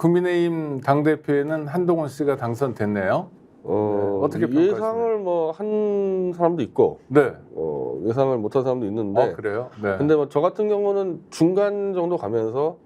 국민의힘 당대표에는 한동훈 씨가 당선됐네요. 어떻게 평가하시나요? 예상을 뭐 한 사람도 있고 네. 예상을 못한 사람도 있는데 그래요? 네. 근데 뭐 저 같은 경우는 중간 정도 가면서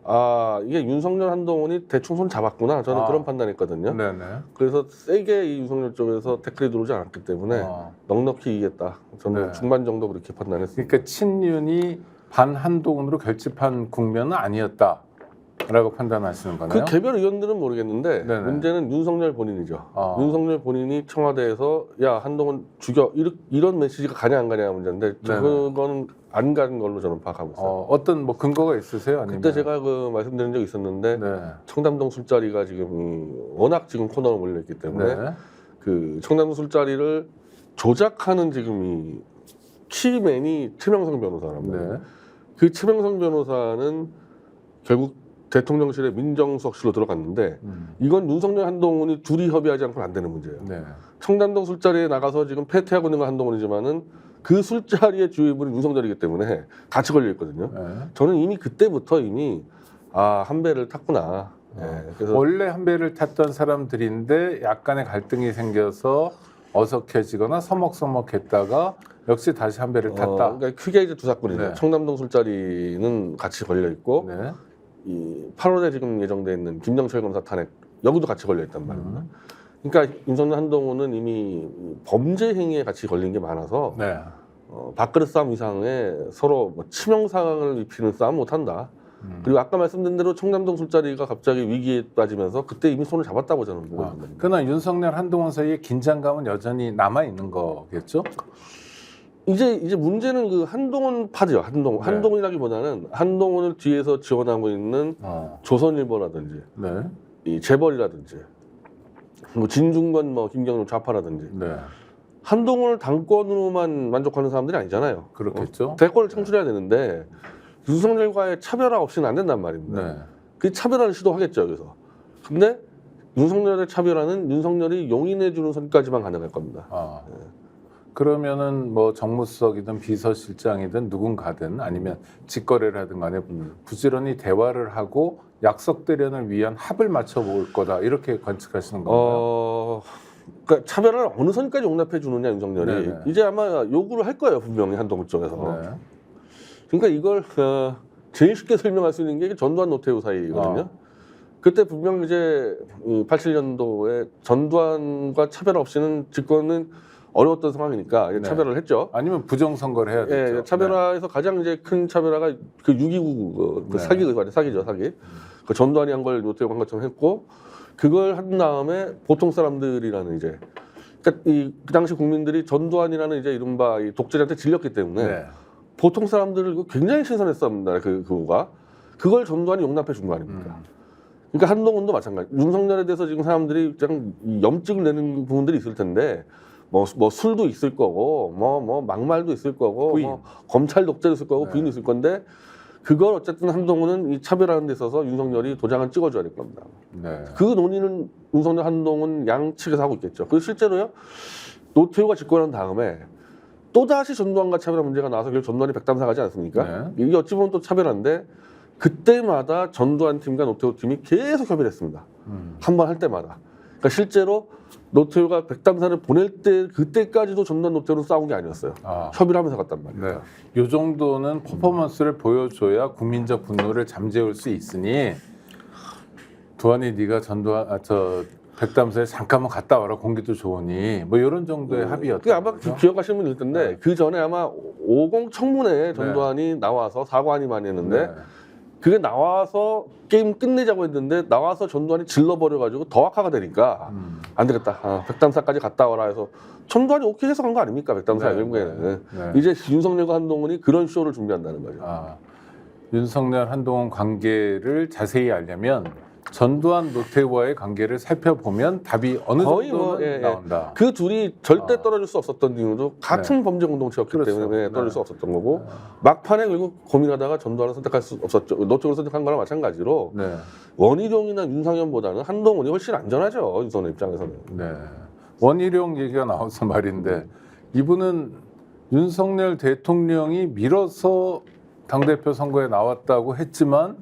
아 이게 윤석열 한동훈이 대충 손 잡았구나 저는 그런 판단했거든요. 네네. 그래서 세게 이 윤석열 쪽에서 태클이 들어오지 않았기 때문에 넉넉히 이겼다. 저는 네. 중반 정도 그렇게 판단했습니다. 그러니까 친윤이 반한동훈으로 결집한 국면은 아니었다라고 판단하시는 거네요. 그 개별 의원들은 모르겠는데 네네. 문제는 윤석열 본인이죠. 윤석열 본인이 청와대에서 야 한동훈 죽여 이런 메시지가 가냐 안 가냐 문제인데 그거는 안 가는 걸로 저는 파악하고 있어요. 어떤 뭐 근거가 있으세요? 아니면? 그때 제가 그 말씀드린 적이 있었는데 네. 청담동 술자리가 지금 워낙 지금 코너로 몰려있기 때문에 네. 그 청담동 술자리를 조작하는 지금 이 키맨이 최명성 변호사랍니다. 네. 그 최명성 변호사는 결국 대통령실에 민정수석실로 들어갔는데 이건 윤석열 한동훈이 둘이 협의하지 않고는 안 되는 문제예요. 네. 청담동 청담동 술자리에 나가서 지금 패퇴하고 있는 건 한동훈이지만은 그 술자리의 주요 인물은 윤석열이기 때문에 같이 걸려 있거든요. 네. 저는 이미 그때부터 이미 한 배를 탔구나. 그래서 원래 한 배를 탔던 사람들인데 약간의 갈등이 생겨서 어석해지거나 서먹서먹했다가 역시 다시 한 배를 탔다. 그러니까 크게 이제 두 사건이죠. 네. 청담동 술자리는 같이 걸려 있고 네. 이 8월에 지금 예정돼 있는 김정철 검사 탄핵 여기도 같이 걸려 있단 말입니다. 그러니까 윤석열 한동훈은 이미 범죄 행위에 같이 걸린 게 많아서 네. 밥그릇 싸움 이상의 서로 뭐 치명상을 입히는 싸움 못한다. 그리고 아까 말씀드린 대로 청담동 술자리가 갑자기 위기에 빠지면서 그때 이미 손을 잡았다고 저는 보고 있습니다. 그러나 윤석열 한동훈 사이의 긴장감은 여전히 남아 있는 거겠죠? 이제 문제는 그 한동훈 파죠. 한동훈. 네. 한동훈이라기보다는 한동훈을 뒤에서 지원하고 있는 조선일보라든지 네. 이 재벌이라든지 뭐 진중권 뭐 김경록 좌파라든지 네. 한동훈을 당권으로만 만족하는 사람들이 아니잖아요. 그렇겠죠. 대권을 창출해야 되는데 윤석열과의 차별화 없이는 안 된단 말입니다. 네. 그 차별화를 시도하겠죠. 여기서. 근데 윤석열의 차별화는 윤석열이 용인해 주는 선까지만 가능할 겁니다. 그러면은 뭐 정무수석이든 비서실장이든 누군가든 아니면 직거래를 하든 간에 부지런히 대화를 하고 약속 대련을 위한 합을 맞춰 볼 거다 이렇게 관측하시는 건가요? 그러니까 차별화를 어느 선까지 용납해 주느냐 윤석열이 네네. 이제 아마 요구를 할 거예요 분명히 한동훈 쪽에서. 네. 그러니까 이걸 제일 쉽게 설명할 수 있는 게 전두환 노태우 사이거든요. 그때 분명 이제 87년도에 전두환과 차별 없이는 집권은 어려웠던 상황이니까 네. 차별을 했죠. 아니면 부정선거를 해야 되죠. 예, 차별화에서 가장 이제 큰 차별화가 그 6.29 네. 사기죠, 사기. 그 전두환이 한 걸 노태우가 한 것처럼 했고 그걸 한 다음에 보통 사람들이라는 이제 그러니까 그 당시 국민들이 전두환이라는 이제 이른바 이 독재자한테 질렸기 때문에 네. 보통 사람들을 굉장히 신선했습니다. 그거가 그걸 전두환이 용납해 준 거 아닙니까? 그러니까 한동훈도 마찬가지. 윤석열에 대해서 지금 사람들이 그냥 염증을 내는 부분들이 있을 텐데 뭐 술도 있을 거고 뭐 막말도 있을 거고 부인. 뭐 검찰 독재도 있을 거고 네. 부인도 있을 건데 그걸 어쨌든 한동훈은 이 차별하는 데 있어서 윤석열이 도장을 찍어줘야 될 겁니다. 네. 그 논의는 윤석열 한동훈 양측에서 하고 있겠죠. 그리고 실제로요 노태우가 집권한 다음에 또다시 전두환과 차별화 문제가 나와서 결국 전두환이 백담사 가지 않습니까? 이게 어찌 보면 또 차별화인데 그때마다 전두환 팀과 노태우 팀이 계속 협의를 했습니다. 한 번 할 때마다. 그러니까 실제로 노태우가 백담사를 보낼 때 그때까지도 전두환 노태우는 싸운 게 아니었어요. 협의를 하면서 갔단 말이에요. 네. 이 정도는 퍼포먼스를 보여줘야 국민적 분노를 잠재울 수 있으니 두환이 네가 백담사에 잠깐만 갔다 와라 공기도 좋으니 뭐 이런 정도의 합의였다. 그 아마 기억하시는 분이 있을 텐데 그 전에 아마 50 청문회에 전두환이 나와서 사과하니 많이 했는데 네. 그게 나와서 게임 끝내자고 했는데 나와서 전두환이 질러버려가지고 더 악화가 되니까 안 되겠다. 백담사까지 갔다 와라 해서 전두환이 오케이 해서 간 거 아닙니까? 백담사 결국에는. 이제 윤석열과 한동훈이 그런 쇼를 준비한다는 거죠. 윤석열 한동훈 관계를 자세히 알려면 전두환 노태우와의 관계를 살펴보면 답이 어느 정도는 나온다. 그 둘이 절대 떨어질 수 없었던 이유도 같은 범죄 공동체였기 그렇죠. 때문에 떨어질 수 없었던 거고 막판에 결국 고민하다가 전두환을 선택할 수 없었죠. 노태우를 선택한 거랑 마찬가지로 원희룡이나 윤상현보다는 한동훈이 훨씬 안전하죠. 윤석열 입장에서는. 네. 원희룡 얘기가 나와서 말인데 이분은 윤석열 대통령이 밀어서 당대표 선거에 나왔다고 했지만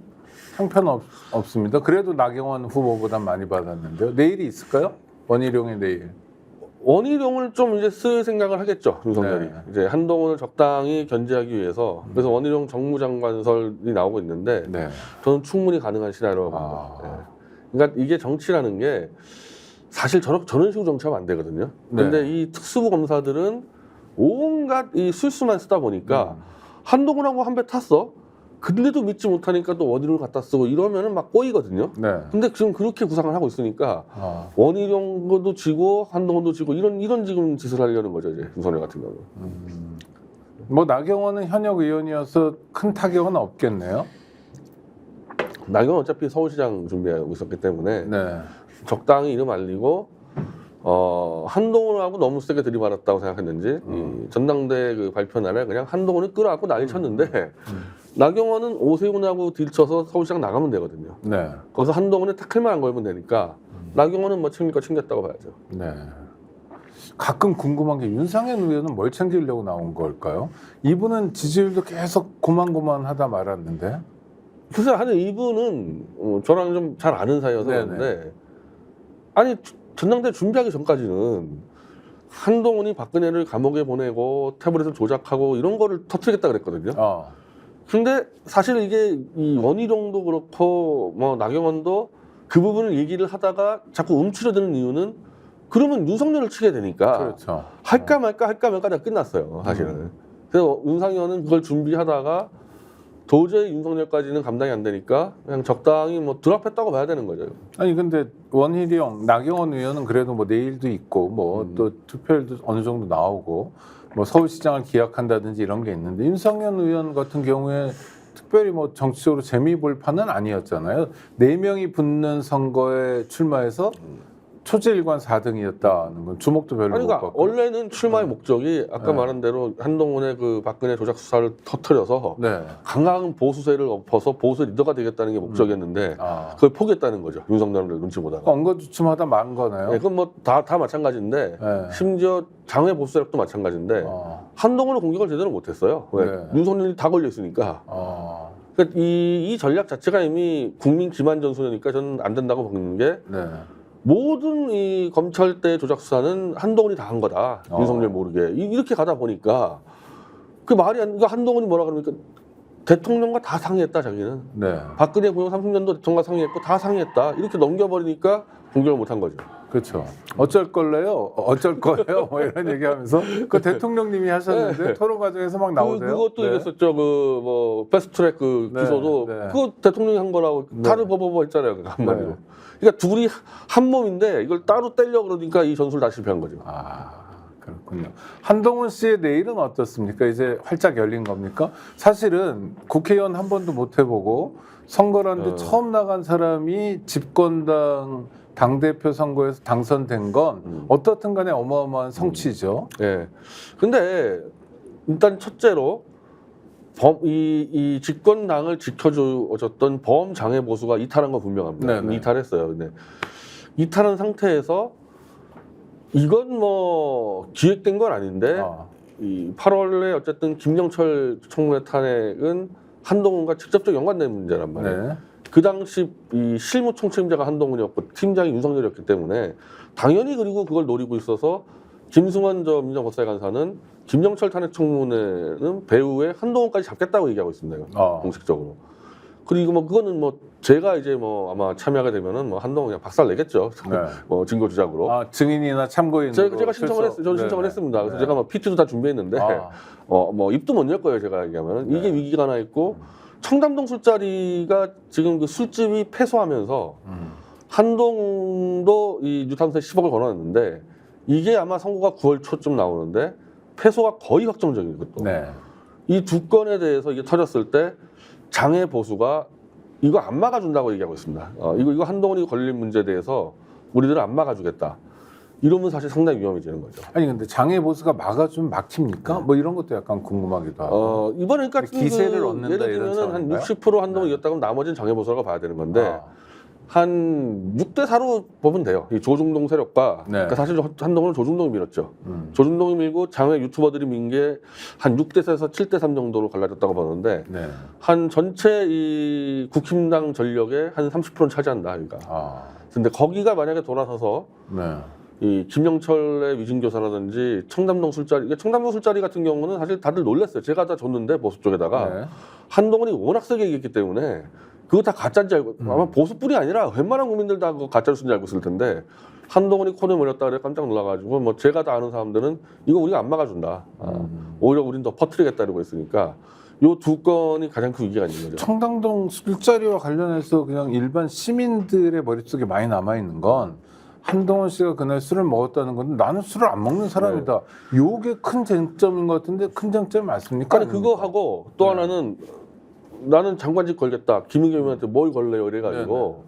형편없습니다. 그래도 나경원 후보보다 많이 받았는데요. 내일이 있을까요? 원희룡의 내일. 원희룡을 좀 이제 쓸 생각을 하겠죠, 윤석열이. 네. 이제 한동훈을 적당히 견제하기 위해서. 그래서 원희룡 정무장관설이 나오고 있는데 네. 저는 충분히 가능한 시나리오라고 봅니다. 네. 그러니까 이게 정치라는 게 사실 저런 식으로 정치하면 안 되거든요. 근데 이 특수부 검사들은 온갖 이 술수만 쓰다 보니까 한동훈하고 한 배 탔어. 근데도 믿지 못하니까 또 원희룡을 갖다 쓰고 이러면은 막 꼬이거든요. 네. 근데 지금 그렇게 구상을 하고 있으니까 원희룡도 지고 한동훈도 지고 이런 지금 짓을 하려는 거죠, 이제 윤석열 같은 경우는. 뭐 나경원은 현역 의원이어서 큰 타격은 없겠네요. 나경원 어차피 서울시장 준비하고 있었기 때문에 네. 적당히 이름 알리고 한동훈하고 너무 세게 들이받았다고 생각했는지 이 전당대 그 발표 날에 그냥 한동훈을 끌어안고 난리 쳤는데 나경원은 오세훈하고 딜쳐서 서울시장 나가면 되거든요. 네. 거기서 한동훈은 태클만 걸면 되니까 나경원은 뭐 챙길 거 챙겼다고 봐야죠. 네. 가끔 궁금한 게 윤상현 의원은 뭘 챙기려고 나온 걸까요? 이분은 지지율도 계속 고만고만하다 말았는데. 글쎄, 하여튼 이분은 저랑 좀 잘 아는 사이여서 네네. 그런데 아니 전당대 준비하기 전까지는 한동훈이 박근혜를 감옥에 보내고 태블릿을 조작하고 이런 거를 터뜨리겠다 그랬거든요. 근데 사실 이게 이 원희룡도 그렇고 뭐 나경원도 그 부분을 얘기를 하다가 자꾸 움츠러드는 이유는 그러면 윤석열을 치게 되니까 그렇죠. 할까 말까 다 끝났어요, 사실은. 그래서 윤상현은 그걸 준비하다가 도저히 윤석열까지는 감당이 안 되니까 그냥 적당히 뭐 드랍했다고 봐야 되는 거죠. 아니 근데 원희룡, 나경원 의원은 그래도 뭐 내일도 있고 뭐 또 투표율도 어느 정도 나오고 뭐 서울시장을 기약한다든지 이런 게 있는데 윤상현 의원 같은 경우에 특별히 뭐 정치적으로 재미 볼 판은 아니었잖아요. 4명이 붙는 선거에 출마해서 초지일관 4등이었다는 건 주목도 별로 아니, 못 그러니까 받고. 원래는 출마의 목적이 아까 말한 대로 한동훈의 그 박근혜 조작 수사를 터뜨려서 네. 강한 보수세를 엎어서 보수 리더가 되겠다는 게 목적이었는데 그걸 포기했다는 거죠. 윤석열을 눈치 보다가. 엉거주춤하다 만 거네요. 네, 그건 뭐 다 마찬가지인데 네. 심지어 장외 보수 세력도 마찬가지인데 한동훈을 공격을 제대로 못했어요. 왜? 네. 윤석열이 다 걸려 있으니까. 그러니까 이 전략 자체가 이미 국민 기만 전술이니까 저는 안 된다고 보는 게 네. 모든 이 검찰대 조작 수사는 한동훈이 다 한 거다. 윤석열 모르게 이렇게 가다 보니까 그 말이 안. 그러니까 한동훈이 뭐라 그러니까 대통령과 다 상의했다 자기는. 네. 박근혜 고용 30년도 대통령과 상의했고 다 상의했다. 이렇게 넘겨버리니까 공격을 못한 거죠. 그렇죠. 어쩔 걸래요? 어쩔 거예요? 뭐 이런 얘기하면서 그 대통령님이 하셨는데 네. 토론 과정에서 막 나오세요. 그것도 네. 이랬었죠. 그 뭐 패스트트랙 그 네, 기소도 네. 그거 대통령이 한 거라고 네. 다르 버버버 했잖아요. 그 한마디로. 네. 그러니까 둘이 한 몸인데 이걸 따로 떼려 그러니까 이 전술 다 실패한 거죠. 그렇군요. 한동훈 씨의 내일은 어떻습니까? 이제 활짝 열린 겁니까? 사실은 국회의원 한 번도 못 해보고 선거라는데 처음 나간 사람이 집권당 당대표 선거에서 당선된 건 어떻든 간에 어마어마한 성취죠. 예. 근데 일단 첫째로 이 집권당을 지켜줬던 범장애 보수가 이탈한 건 분명합니다. 네네. 이탈했어요. 근데 이탈한 상태에서 이건 뭐 기획된 건 아닌데 이 8월에 어쨌든 김영철 청문회 탄핵은 한동훈과 직접적 연관된 문제란 말이에요. 네. 그 당시 이 실무 총책임자가 한동훈이었고 팀장이 윤석열이었기 때문에 당연히 그리고 그걸 노리고 있어서 김승환 저 민정법사위 간사는 김영철 탄핵 청문회는 배후에 한동훈까지 잡겠다고 얘기하고 있습니다. 공식적으로. 그리고 뭐 그거는 뭐 제가 이제 뭐 아마 참여하게 되면은 뭐 한동훈 그냥 박살 내겠죠. 네. 뭐 증거 주작으로. 증인이나 참고인. 제가 신청을 저는 신청을 했습니다. 그래서 제가 뭐 PT도 다 준비했는데 뭐 입도 못 열 거예요. 제가 얘기하면 이게 위기가 하나 있고 청담동 술자리가 지금 그 술집이 패소하면서 한동도 이 유탐사에 10억을 걸어놨는데 이게 아마 선고가 9월 초쯤 나오는데 패소가 거의 확정적인 것도. 네. 이 두 건에 대해서 이게 터졌을 때 장애 보수가 이거 안 막아준다고 얘기하고 있습니다. 이거 한동훈이 걸린 문제에 대해서 우리들은 안 막아주겠다. 이러면 사실 상당히 위험해지는 거죠. 아니 근데 장애 보수가 막아주면 막힙니까? 뭐 이런 것도 약간 궁금하기도 하고. 이번에 그러니까 기세를 얻는다 예를 이런 들면 한 차원인가요? 60% 한동훈이 이겼다고 나머지는 장애 보수라고 봐야 되는 건데 한 6대4로 보면 돼요. 이 조중동 세력과 네. 그러니까 사실 한동훈은 조중동이 밀었죠. 조중동이 밀고 장외 유튜버들이 민 게 한 6대4에서 7대3 정도로 갈라졌다고 보는데 네. 한 전체 이 국힘당 전력의 한 30%는 차지한다. 그러니까. 아, 근데 거기가 만약에 돌아서서 네. 이 김영철의 위증교사라든지 청담동 술자리, 청담동 술자리 같은 경우는 사실 다들 놀랐어요. 제가 다 줬는데 보수 쪽에다가 네. 한동훈이 워낙 세게 얘기했기 때문에 그거 다 가짜인지 알고 아마 보수뿐이 아니라 웬만한 국민들 다 그거 가짜 뉴스인지 알고 있을 텐데 한동훈이 코너에 몰렸다 그래 깜짝 놀라가지고 뭐 제가 다 아는 사람들은 이거 우리가 안 막아준다. 오히려 우린 더 퍼뜨리겠다 이러고 있으니까 요 두 건이 가장 큰 위기가 있는 거죠. 청담동 술자리와 관련해서 그냥 일반 시민들의 머릿속에 많이 남아있는 건 한동훈 씨가 그날 술을 먹었다는 건데 나는 술을 안 먹는 사람이다. 요게 큰 쟁점인 것 같은데 큰 쟁점이 맞습니까? 아니 그거 하고 또 네. 하나는 나는 장관직 걸겠다. 김은겸한테 뭘 걸래요 이래가지고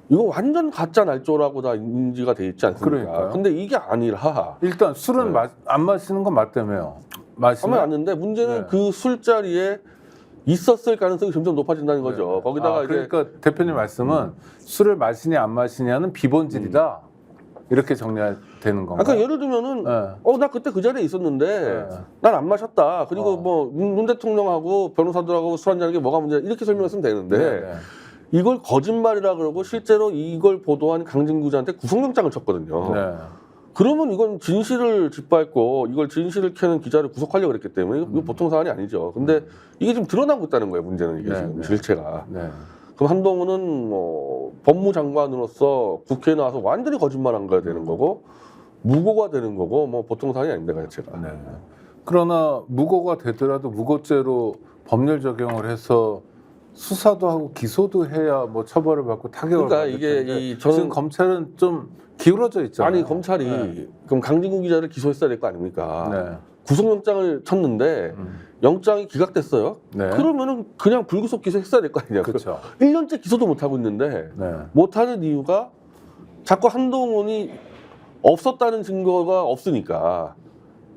이거 완전 가짜 날조라고 다 인지가 돼 있지 않습니까? 그러니까요. 근데 이게 아니라 일단 술은 네. 안 마시는 건 맞다며요. 하면 안 되는데 문제는 네. 그 술자리에 있었을 가능성이 점점 높아진다는 거죠. 네. 거기다가 이제 그러니까 대표님 말씀은 술을 마시냐 안 마시냐는 비본질이다. 이렇게 정리되는 건가요? 아까 예를 들면은 네. 나 그때 그 자리에 있었는데 네. 난 안 마셨다. 그리고 어. 뭐 문 대통령하고 변호사들하고 술 한잔하는 게 뭐가 문제야 이렇게 설명했으면 되는데 네, 네. 이걸 거짓말이라 그러고 실제로 이걸 보도한 강진구자한테 구속영장을 쳤거든요. 네. 그러면 이건 진실을 짓밟고 이걸 진실을 캐는 기자를 구속하려고 그랬기 때문에 이거 보통 사안이 아니죠. 근데 이게 지금 드러나고 있다는 거예요. 문제는 이게 네, 지금 네. 실체가. 네. 그럼 한동훈은 뭐 법무장관으로서 국회에 나와서 완전히 거짓말한 거야 되는 거고 무고가 되는 거고 뭐 보통 사안이 아닌데 자체가. 네. 그러나 무고가 되더라도 무고죄로 법률 적용을 해서 수사도 하고 기소도 해야 뭐 처벌을 받고 타격을 그러니까 받을 이게 텐데 이 저는 지금 검찰은 좀 기울어져 있잖아요. 아니 검찰이 네. 그럼 강진구 기자를 기소했어야 될 거 아닙니까? 네. 구속영장을 쳤는데 영장이 기각됐어요. 네. 그러면은 그냥 불구속 기소했어야 될 거 아니냐. 그렇죠. 1년째 기소도 못 하고 있는데 네. 못하는 이유가 자꾸 한동훈이 없었다는 증거가 없으니까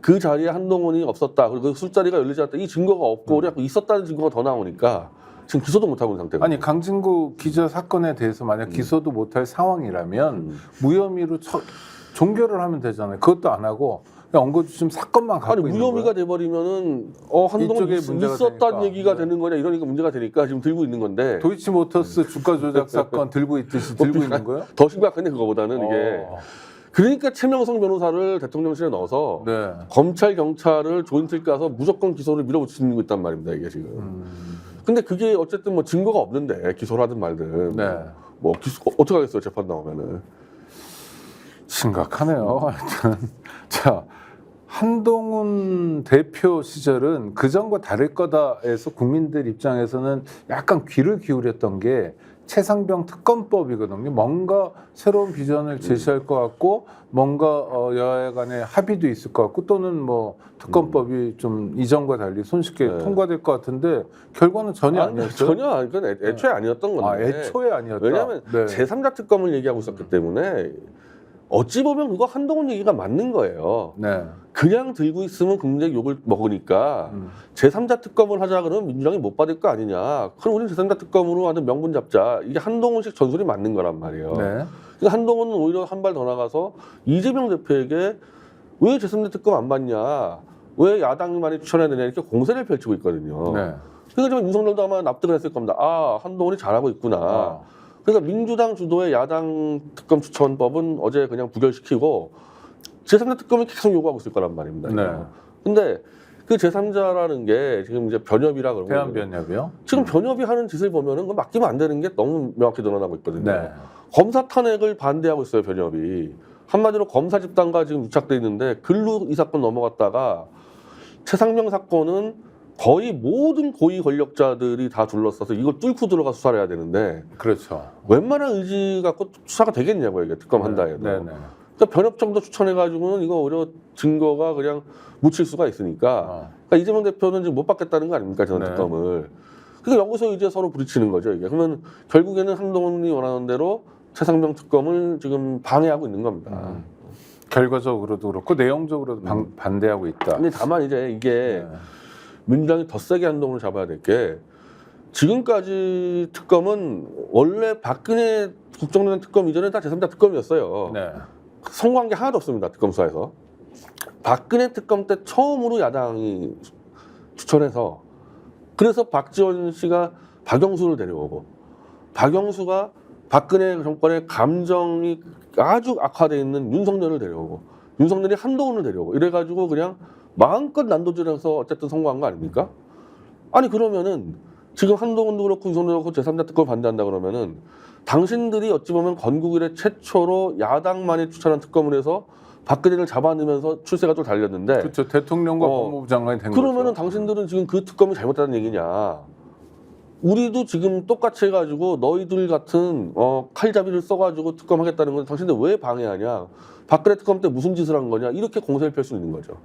그 자리에 한동훈이 없었다. 그리고 그 술자리가 열리지 않았다. 이 증거가 없고 우리가 있었다는 증거가 더 나오니까 지금 기소도 못 하고 있는 상태거든요. 아니 강진구 기자 사건에 대해서 만약 기소도 못할 상황이라면 무혐의로 종결을 하면 되잖아요. 그것도 안 하고 그냥 엉거주춤 사건만 갖고 아니 있는 무혐의가 거예요. 돼버리면은 한동훈 이쪽에 문제가 있었다는 되니까. 얘기가 네. 되는 거냐 이러니까 문제가 되니까 지금 들고 있는 건데 도이치모터스 주가 조작 사건 들고 있듯이 들고 있는 거예요? 더 심각한데 그거보다는 이게 그러니까 최명성 변호사를 대통령실에 넣어서 네. 검찰 경찰을 조인트를 까서 무조건 기소를 밀어붙이고 있단 말입니다 이게 지금. 근데 그게 어쨌든 뭐 증거가 없는데 기소를 하든 말든 네. 뭐 어떻게 하겠어요 재판 나오면은. 심각하네요. 하여튼 자 한동훈 대표 시절은 그 전과 다를 거다에서 국민들 입장에서는 약간 귀를 기울였던 게 최상병 특검법이거든요. 뭔가 새로운 비전을 제시할 것 같고 뭔가 여야 간의 합의도 있을 것 같고 또는 뭐 특검법이 좀 이전과 달리 손쉽게 네. 통과될 것 같은데 결과는 전혀 아니었어요. 전혀 아니 그건 애초에 아니었던 건데. 아, 애초에 아니었다. 왜냐하면 네. 제3자 특검을 얘기하고 있었기 때문에 어찌 보면 그거 한동훈 얘기가 맞는 거예요. 네. 그냥 들고 있으면 굉장히 욕을 먹으니까 제3자 특검을 하자 그러면 민주당이 못 받을 거 아니냐. 그럼 우리는 제3자 특검으로 하는 명분 잡자. 이게 한동훈식 전술이 맞는 거란 말이에요. 네. 그러니까 한동훈은 오히려 한 발 더 나가서 이재명 대표에게 왜 제3자 특검 안 받냐. 왜 야당이 많이 추천해야 되냐 이렇게 공세를 펼치고 있거든요. 네. 그러니까 좀 윤석열도 아마 납득을 했을 겁니다. 아 한동훈이 잘하고 있구나. 그러니까 민주당 주도의 야당 특검 추천법은 어제 그냥 부결시키고 제3자 특검을 계속 요구하고 있을 거란 말입니다. 네. 근데 그 제3자라는 게 지금 이제 변협이라 그러고 대한변협이요? 지금 변협이 하는 짓을 보면은 그거 맡기면 안 되는 게 너무 명확히 드러나고 있거든요. 네. 검사 탄핵을 반대하고 있어요, 변협이. 한마디로 검사 집단과 지금 유착돼 있는데 글로 이 사건 넘어갔다가 최상병 사건은 거의 모든 고위 권력자들이 다 둘러싸서 이걸 뚫고 들어가 수사를 해야 되는데 그렇죠. 웬만한 의지 갖고 수사가 되겠냐고요, 이게 특검 한다 해도. 네, 네. 그러니까 변협 정도 추천해가지고는 이거 오히려 증거가 그냥 묻힐 수가 있으니까. 그러니까 이재명 대표는 지금 못 받겠다는 거 아닙니까, 전 네. 특검을. 그러니까 여기서 이제 서로 부딪히는 거죠, 이게. 그러면 결국에는 한동훈이 원하는 대로 최상병 특검을 지금 방해하고 있는 겁니다. 결과적으로도 그렇고 내용적으로도 반대하고 있다. 근데 다만 이제 이게 네. 민주당이 더 세게 한동훈을 잡아야 될 게 지금까지 특검은 원래 박근혜 국정농단 특검 이전에 다 제3자 특검이었어요. 네. 성공한 게 하나도 없습니다. 특검 수사에서. 박근혜 특검 때 처음으로 야당이 추천해서 그래서 박지원 씨가 박영수를 데려오고 박영수가 박근혜 정권의 감정이 아주 악화되어 있는 윤석열을 데려오고 윤석열이 한동훈을 데려오고 이래가지고 그냥 마음껏 난도질해서 어쨌든 성공한 거 아닙니까? 아니 그러면은 지금 한동훈도 그렇고 윤석열도 그렇고 제3자 특검을 반대한다 그러면은 당신들이 어찌 보면 건국 이래 최초로 야당만이 추천한 특검을 해서 박근혜를 잡아내면서 출세가 좀 달렸는데 그렇죠. 대통령과 법무부 장관이 된 그러면은 거죠. 당신들은 지금 그 특검이 잘못했다는 얘기냐? 우리도 지금 똑같이 해가지고 너희들 같은 칼잡이를 써가지고 특검하겠다는 건 당신들 왜 방해하냐? 박근혜 특검 때 무슨 짓을 한 거냐? 이렇게 공세를 펼 수 있는 거죠.